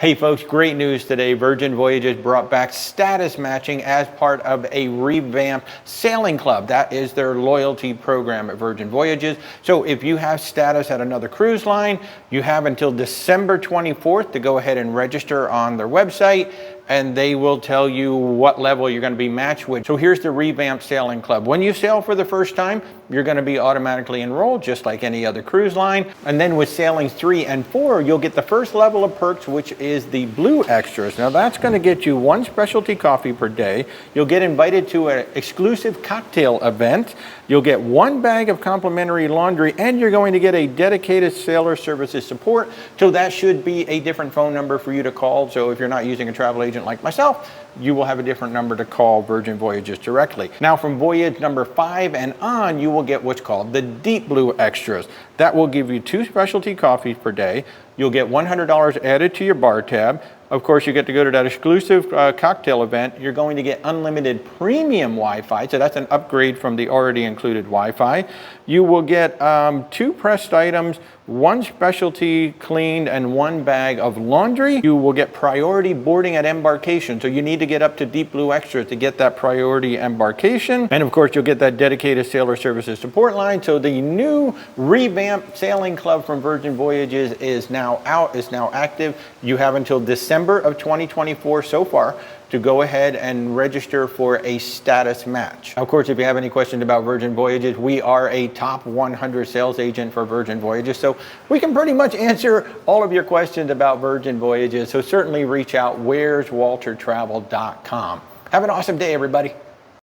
Hey folks, great news today. Virgin Voyages brought back status matching as part of a revamped sailing club. That is their loyalty program at Virgin Voyages. So if you have status at another cruise line, you have until December 24th to go ahead and register on their website, and they will tell you what level you're going to be matched with. So here's the revamped sailing club. When you sail for the first time, you're going to be automatically enrolled just like any other cruise line. And then with sailings 3 and 4, you'll get the first level of perks, which is the blue extras. Now that's going to get you 1 specialty coffee per day. You'll get invited to an exclusive cocktail event. You'll get 1 bag of complimentary laundry, and you're going to get a dedicated sailor services support. So that should be a different phone number for you to call. So if you're not using a travel agent like myself, you will have a different number to call Virgin Voyages directly. Now from voyage number 5 and on, you will get what's called the deep blue extras. That will give you 2 specialty coffees per day. You'll get $100 added to your bar tab. Of course, you get to go to that exclusive cocktail event. You're going to get unlimited premium Wi-Fi, so that's an upgrade from the already included Wi-Fi. You will get 2 pressed items, 1 specialty cleaned, and 1 bag of laundry. You will get priority boarding at embarkation, so you need to get up to Deep Blue Extra to get that priority embarkation. And of course, you'll get that dedicated sailor services support line. So the new revamped sailing club from Virgin Voyages is now out, is now active. You have until December of 2024 so far to go ahead and register for a status match. Of course, if you have any questions about Virgin Voyages, we are a top 100 sales agent for Virgin Voyages, so we can pretty much answer all of your questions about Virgin Voyages. So certainly reach out, where'swaltertravel.com. Have an awesome day, everybody.